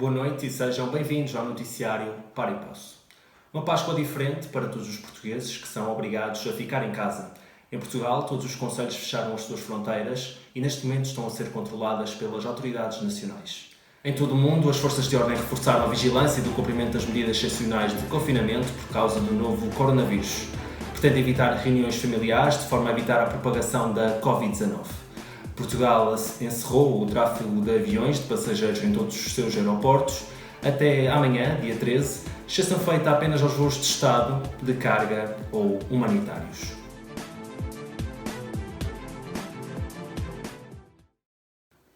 Boa noite e sejam bem-vindos ao noticiário Para e Posso. Uma Páscoa diferente para todos os portugueses que são obrigados a ficar em casa. Em Portugal, todos os concelhos fecharam as suas fronteiras e neste momento estão a ser controladas pelas autoridades nacionais. Em todo o mundo, as forças de ordem reforçaram a vigilância do cumprimento das medidas excepcionais de confinamento por causa do novo coronavírus. Pretende evitar reuniões familiares de forma a evitar a propagação da Covid-19. Portugal encerrou o tráfego de aviões de passageiros em todos os seus aeroportos até amanhã, dia 13, exceção feita apenas aos voos de Estado, de carga ou humanitários.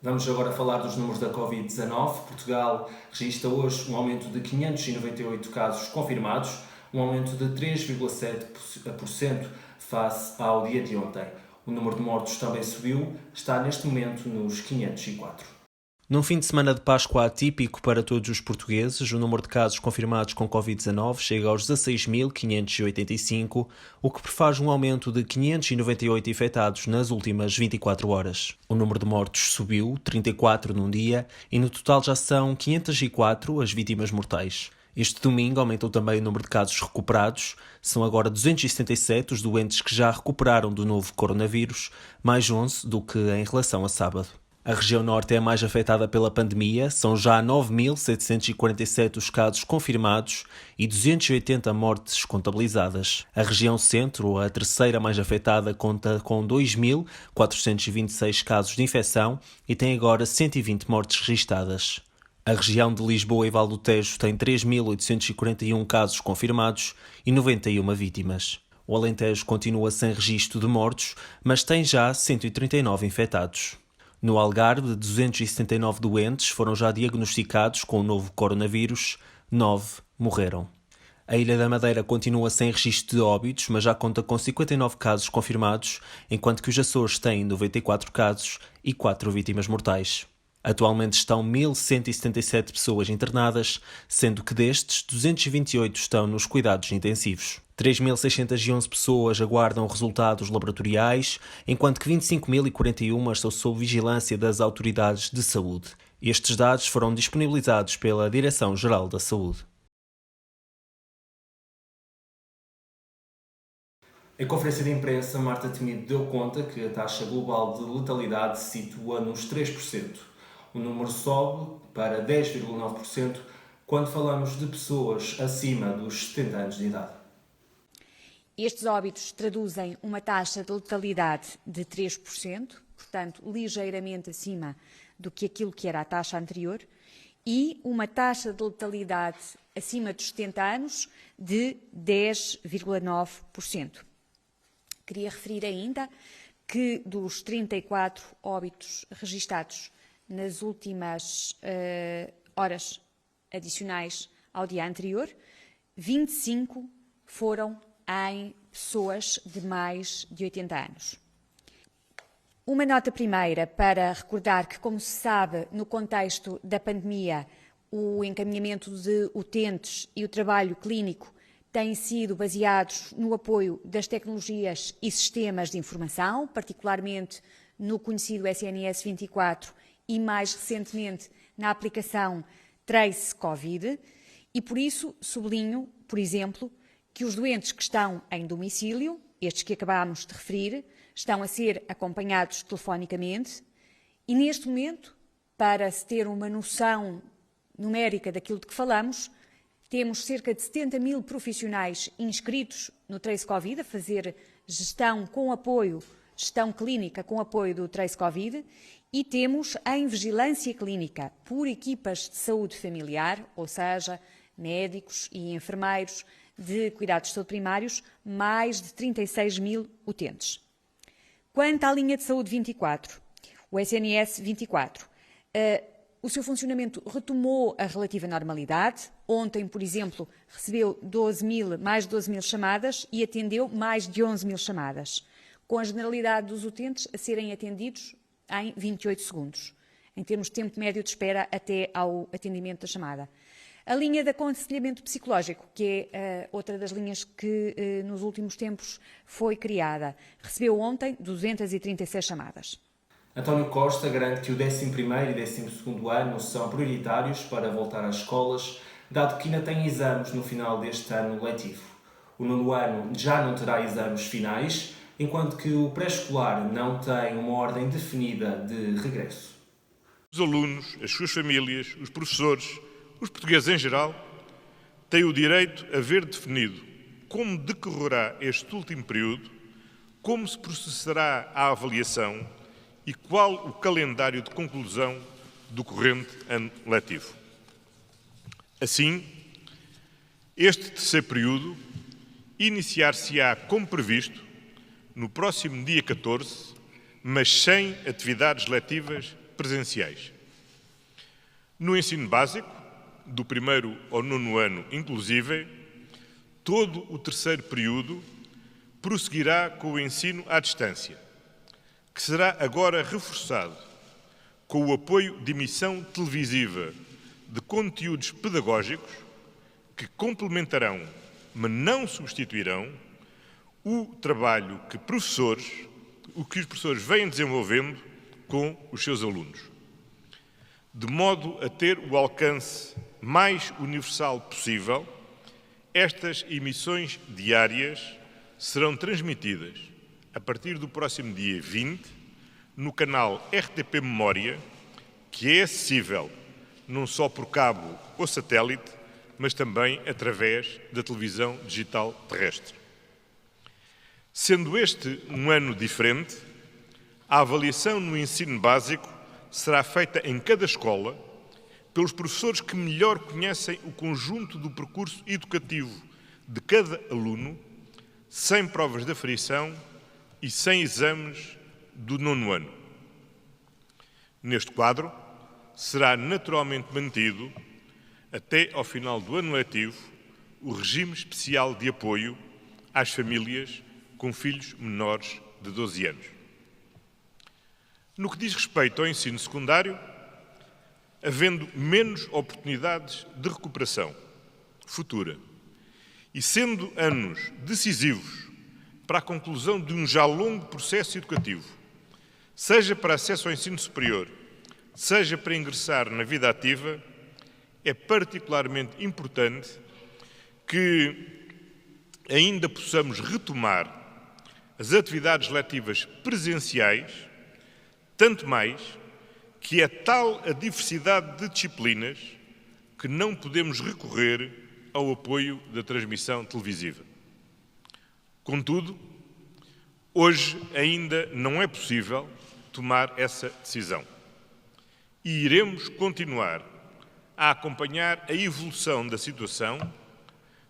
Vamos agora falar dos números da Covid-19. Portugal registra hoje um aumento de 598 casos confirmados, um aumento de 3,7% face ao dia de ontem. O número de mortos também subiu, está neste momento nos 504. Num fim de semana de Páscoa atípico para todos os portugueses, o número de casos confirmados com Covid-19 chega aos 16.585, o que prefaz um aumento de 598 infectados nas últimas 24 horas. O número de mortos subiu, 34 num dia, e no total já são 504 as vítimas mortais. Este domingo aumentou também o número de casos recuperados. São agora 277 os doentes que já recuperaram do novo coronavírus, mais 11 do que em relação a sábado. A região norte é a mais afetada pela pandemia, são já 9.747 os casos confirmados e 280 mortes contabilizadas. A região centro, a terceira mais afetada, conta com 2.426 casos de infecção e tem agora 120 mortes registadas. A região de Lisboa e Val do Tejo tem 3.841 casos confirmados e 91 vítimas. O Alentejo continua sem registro de mortos, mas tem já 139 infectados. No Algarve, de 279 doentes foram já diagnosticados com o novo coronavírus, 9 morreram. A Ilha da Madeira continua sem registro de óbitos, mas já conta com 59 casos confirmados, enquanto que os Açores têm 94 casos e 4 vítimas mortais. Atualmente estão 1.177 pessoas internadas, sendo que destes, 228 estão nos cuidados intensivos. 3.611 pessoas aguardam resultados laboratoriais, enquanto que 25.041 estão sob vigilância das autoridades de saúde. Estes dados foram disponibilizados pela Direção-Geral da Saúde. Em conferência de imprensa, Marta Temido deu conta que a taxa global de letalidade se situa nos 3%. O número sobe para 10,9% quando falamos de pessoas acima dos 70 anos de idade. Estes óbitos traduzem uma taxa de letalidade de 3%, portanto, ligeiramente acima do que aquilo que era a taxa anterior, e uma taxa de letalidade acima dos 70 anos de 10,9%. Queria referir ainda que dos 34 óbitos registados nas últimas horas adicionais ao dia anterior, 25 foram em pessoas de mais de 80 anos. Uma nota primeira para recordar que, como se sabe, no contexto da pandemia, o encaminhamento de utentes e o trabalho clínico têm sido baseados no apoio das tecnologias e sistemas de informação, particularmente no conhecido SNS 24 e, mais recentemente, na aplicação Trace Covid, e por isso sublinho, por exemplo, que os doentes que estão em domicílio, estes que acabámos de referir, estão a ser acompanhados telefonicamente e, neste momento, para se ter uma noção numérica daquilo de que falamos, temos cerca de 70 mil profissionais inscritos no Trace Covid, a fazer gestão clínica com apoio do Trace Covid, e temos em vigilância clínica por equipas de saúde familiar, ou seja, médicos e enfermeiros de cuidados de saúde primários, mais de 36 mil utentes. Quanto à linha de saúde 24, o SNS 24, o seu funcionamento retomou a relativa normalidade. Ontem, por exemplo, recebeu mais de 12 mil chamadas e atendeu mais de 11 mil chamadas, com a generalidade dos utentes a serem atendidos em 28 segundos, em termos de tempo médio de espera até ao atendimento da chamada. A linha de aconselhamento psicológico, que é outra das linhas que nos últimos tempos foi criada, recebeu ontem 236 chamadas. António Costa garante que o 11º e 12º ano são prioritários para voltar às escolas, dado que ainda tem exames no final deste ano letivo. O 9º ano já não terá exames finais, enquanto que o pré-escolar não tem uma ordem definida de regresso. Os alunos, as suas famílias, os professores, os portugueses em geral, têm o direito a ver definido como decorrerá este último período, como se processará a avaliação e qual o calendário de conclusão do corrente ano letivo. Assim, este terceiro período iniciar-se-á como previsto no próximo dia 14, mas sem atividades letivas presenciais. No ensino básico, do 1º ao 9º ano inclusive, todo o terceiro período prosseguirá com o ensino à distância, que será agora reforçado com o apoio de emissão televisiva de conteúdos pedagógicos que complementarão, mas não substituirão, o trabalho que os professores vêm desenvolvendo com os seus alunos, de modo a ter o alcance mais universal possível. Estas emissões diárias serão transmitidas a partir do próximo dia 20 no canal RTP Memória, que é acessível não só por cabo ou satélite, mas também através da televisão digital terrestre. Sendo este um ano diferente, a avaliação no ensino básico será feita em cada escola pelos professores que melhor conhecem o conjunto do percurso educativo de cada aluno, sem provas de aferição e sem exames do 9º ano. Neste quadro, será naturalmente mantido, até ao final do ano letivo, o regime especial de apoio às famílias com filhos menores de 12 anos. No que diz respeito ao ensino secundário, havendo menos oportunidades de recuperação futura e sendo anos decisivos para a conclusão de um já longo processo educativo, seja para acesso ao ensino superior, seja para ingressar na vida ativa, é particularmente importante que ainda possamos retomar as atividades letivas presenciais, tanto mais que é tal a diversidade de disciplinas que não podemos recorrer ao apoio da transmissão televisiva. Contudo, hoje ainda não é possível tomar essa decisão e iremos continuar a acompanhar a evolução da situação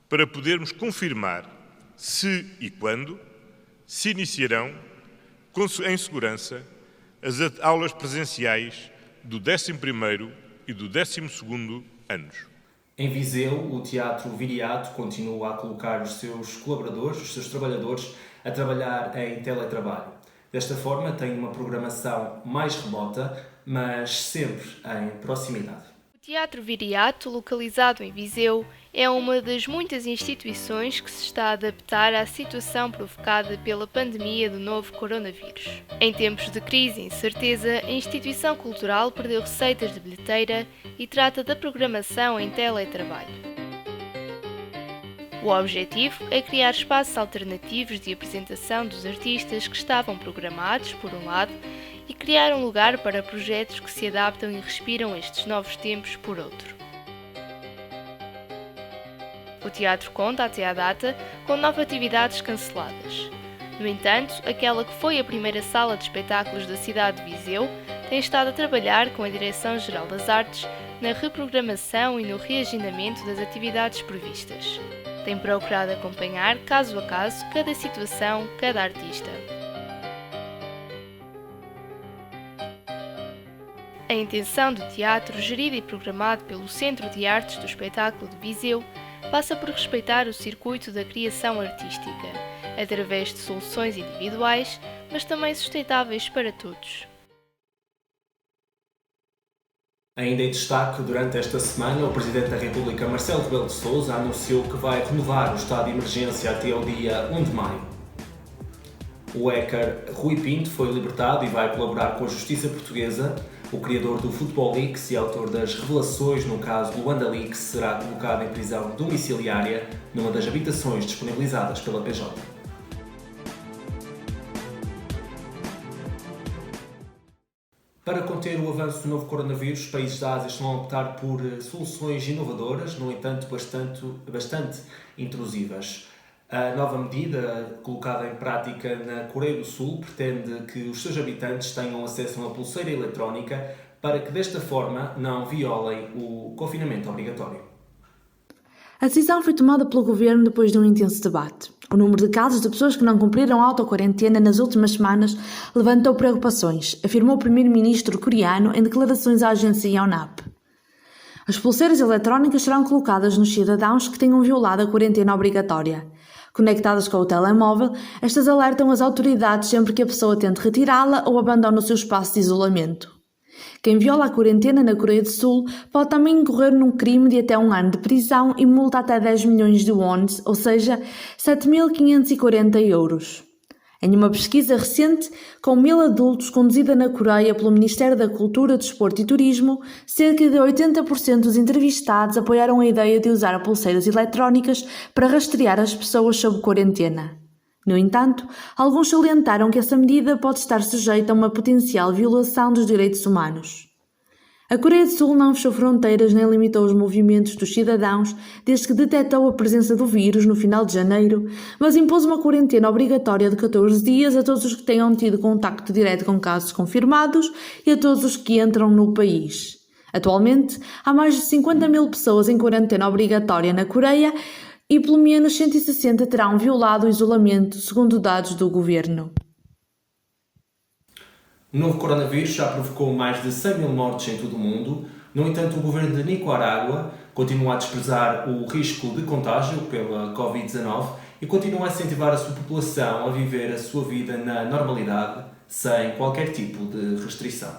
para podermos confirmar se e quando se iniciarão em segurança as aulas presenciais do 11º e do 12º anos. Em Viseu, o Teatro Viriato continua a colocar os seus colaboradores, os seus trabalhadores, a trabalhar em teletrabalho. Desta forma, tem uma programação mais remota, mas sempre em proximidade. O Teatro Viriato, localizado em Viseu, é uma das muitas instituições que se está a adaptar à situação provocada pela pandemia do novo coronavírus. Em tempos de crise e incerteza, a instituição cultural perdeu receitas de bilheteira e trata da programação em teletrabalho. O objetivo é criar espaços alternativos de apresentação dos artistas que estavam programados, por um lado, e criar um lugar para projetos que se adaptam e respiram estes novos tempos, por outro. O teatro conta, até à data, com 9 atividades canceladas. No entanto, aquela que foi a primeira sala de espetáculos da cidade de Viseu tem estado a trabalhar com a Direção-Geral das Artes na reprogramação e no reagendamento das atividades previstas. Tem procurado acompanhar, caso a caso, cada situação, cada artista. A intenção do teatro, gerido e programado pelo Centro de Artes do Espetáculo de Viseu, passa por respeitar o circuito da criação artística, através de soluções individuais, mas também sustentáveis para todos. Ainda em destaque, durante esta semana, o Presidente da República, Marcelo Rebelo de Sousa, anunciou que vai renovar o estado de emergência até ao dia 1 de maio. O hacker Rui Pinto foi libertado e vai colaborar com a Justiça Portuguesa. O criador do Football Leaks e autor das revelações no caso Luanda Leaks será colocado em prisão domiciliária numa das habitações disponibilizadas pela PJ. Para conter o avanço do novo coronavírus, os países da Ásia estão a optar por soluções inovadoras, no entanto bastante intrusivas. A nova medida, colocada em prática na Coreia do Sul, pretende que os seus habitantes tenham acesso a uma pulseira eletrónica para que desta forma não violem o confinamento obrigatório. A decisão foi tomada pelo governo depois de um intenso debate. O número de casos de pessoas que não cumpriram a autoquarentena nas últimas semanas levantou preocupações, afirmou o primeiro-ministro coreano em declarações à agência Yonhap. As pulseiras eletrónicas serão colocadas nos cidadãos que tenham violado a quarentena obrigatória. Conectadas com o telemóvel, estas alertam as autoridades sempre que a pessoa tente retirá-la ou abandona o seu espaço de isolamento. Quem viola a quarentena na Coreia do Sul pode também incorrer num crime de até 1 ano de prisão e multa até 10 milhões de wons, ou seja, 7.540 euros. Em uma pesquisa recente, com 1.000 adultos conduzida na Coreia pelo Ministério da Cultura, Desporto e Turismo, cerca de 80% dos entrevistados apoiaram a ideia de usar pulseiras eletrónicas para rastrear as pessoas sob quarentena. No entanto, alguns salientaram que essa medida pode estar sujeita a uma potencial violação dos direitos humanos. A Coreia do Sul não fechou fronteiras nem limitou os movimentos dos cidadãos desde que detectou a presença do vírus no final de janeiro, mas impôs uma quarentena obrigatória de 14 dias a todos os que tenham tido contacto direto com casos confirmados e a todos os que entram no país. Atualmente, há mais de 50.000 pessoas em quarentena obrigatória na Coreia e pelo menos 160 terão violado o isolamento, segundo dados do governo. O novo coronavírus já provocou mais de 100.000 mortes em todo o mundo. No entanto, o governo de Nicarágua continua a desprezar o risco de contágio pela Covid-19 e continua a incentivar a sua população a viver a sua vida na normalidade, sem qualquer tipo de restrição.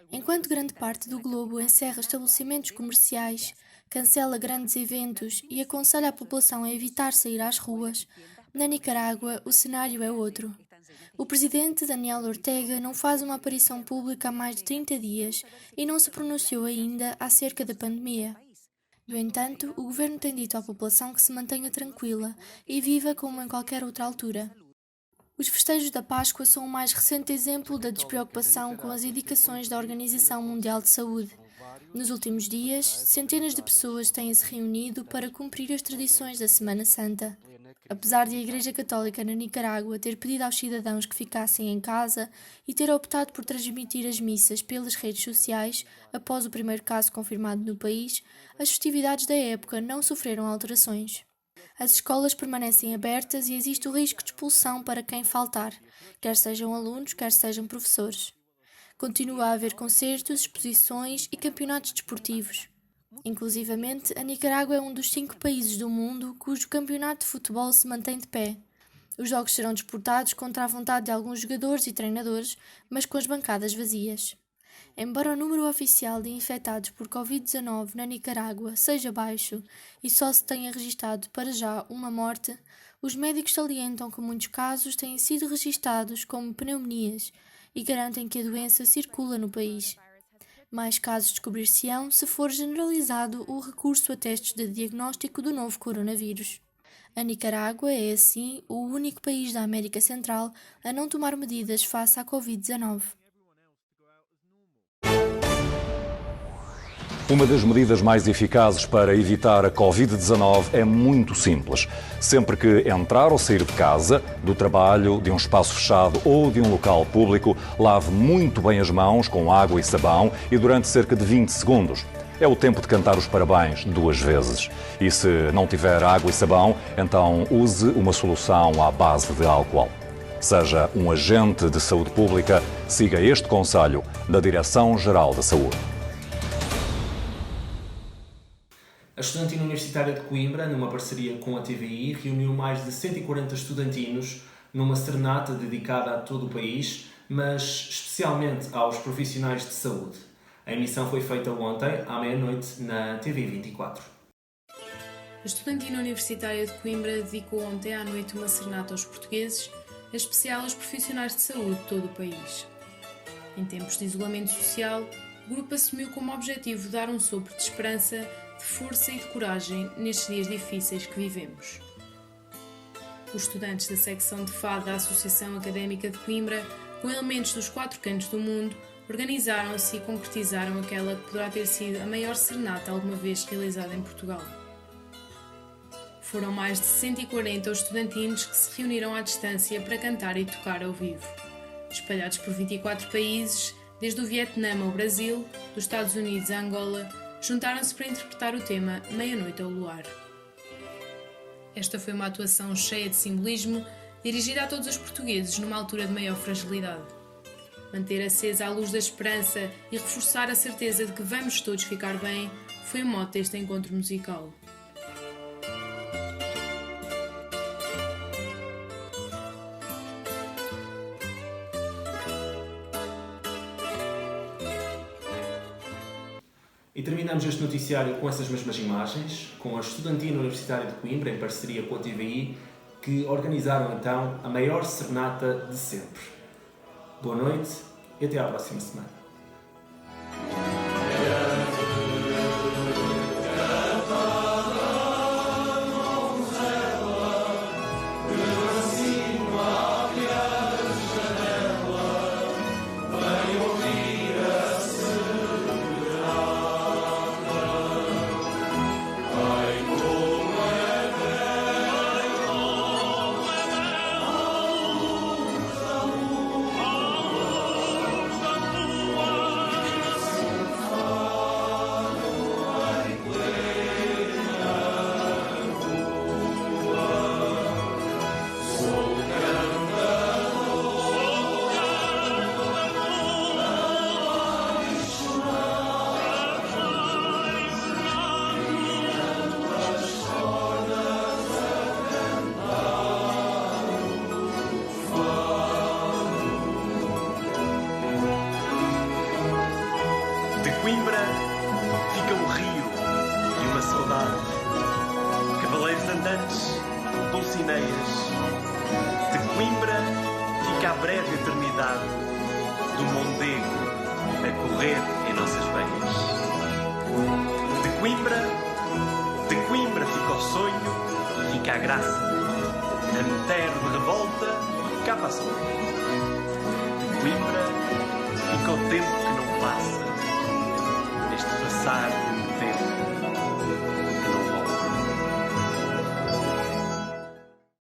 Enquanto grande parte do globo encerra estabelecimentos comerciais, cancela grandes eventos e aconselha a população a evitar sair às ruas, na Nicarágua o cenário é outro. O presidente Daniel Ortega não faz uma aparição pública há mais de 30 dias e não se pronunciou ainda acerca da pandemia. No entanto, o governo tem dito à população que se mantenha tranquila e viva como em qualquer outra altura. Os festejos da Páscoa são o mais recente exemplo da despreocupação com as indicações da Organização Mundial de Saúde. Nos últimos dias, centenas de pessoas têm-se reunido para cumprir as tradições da Semana Santa. Apesar de a Igreja Católica na Nicarágua ter pedido aos cidadãos que ficassem em casa e ter optado por transmitir as missas pelas redes sociais após o primeiro caso confirmado no país, as festividades da época não sofreram alterações. As escolas permanecem abertas e existe o risco de expulsão para quem faltar, quer sejam alunos, quer sejam professores. Continua a haver concertos, exposições e campeonatos desportivos. Inclusivamente, a Nicarágua é um dos 5 países do mundo cujo campeonato de futebol se mantém de pé. Os jogos serão disputados contra a vontade de alguns jogadores e treinadores, mas com as bancadas vazias. Embora o número oficial de infectados por Covid-19 na Nicarágua seja baixo e só se tenha registado para já uma morte, os médicos salientam que muitos casos têm sido registados como pneumonias e garantem que a doença circula no país. Mais casos descobrir-se-ão se for generalizado o recurso a testes de diagnóstico do novo coronavírus. A Nicarágua é, assim, o único país da América Central a não tomar medidas face à Covid-19. Uma das medidas mais eficazes para evitar a Covid-19 é muito simples. Sempre que entrar ou sair de casa, do trabalho, de um espaço fechado ou de um local público, lave muito bem as mãos com água e sabão e durante cerca de 20 segundos. É o tempo de cantar os parabéns 2 vezes. E se não tiver água e sabão, então use uma solução à base de álcool. Seja um agente de saúde pública, siga este conselho da Direção-Geral da Saúde. A Estudantina Universitária de Coimbra, numa parceria com a TVI, reuniu mais de 140 estudantinos numa serenata dedicada a todo o país, mas especialmente aos profissionais de saúde. A emissão foi feita ontem, à meia-noite, na TV 24. A Estudantina Universitária de Coimbra dedicou ontem à noite uma serenata aos portugueses, em especial aos profissionais de saúde de todo o país. Em tempos de isolamento social, o grupo assumiu como objetivo dar um sopro de esperança, de força e de coragem nestes dias difíceis que vivemos. Os estudantes da secção de fado da Associação Académica de Coimbra, com elementos dos 4 cantos do mundo, organizaram-se e concretizaram aquela que poderá ter sido a maior serenata alguma vez realizada em Portugal. Foram mais de 140 os estudantinos que se reuniram à distância para cantar e tocar ao vivo. Espalhados por 24 países, desde o Vietnã ao Brasil, dos Estados Unidos a Angola, juntaram-se para interpretar o tema Meia-Noite ao Luar. Esta foi uma atuação cheia de simbolismo, dirigida a todos os portugueses numa altura de maior fragilidade. Manter acesa a luz da esperança e reforçar a certeza de que vamos todos ficar bem foi o mote deste encontro musical. E terminamos este noticiário com essas mesmas imagens, com a Estudantina Universitária de Coimbra, em parceria com a TVI, que organizaram então a maior serenata de sempre. Boa noite e até à próxima semana. Coimbra fica um rio e uma saudade, cavaleiros andantes, dulcineias. De Coimbra fica a breve eternidade do Mondego a correr em nossas veias. De Coimbra fica o sonho e fica a graça, a meter de revolta cá passou. De Coimbra fica o tempo que não passa, neste passar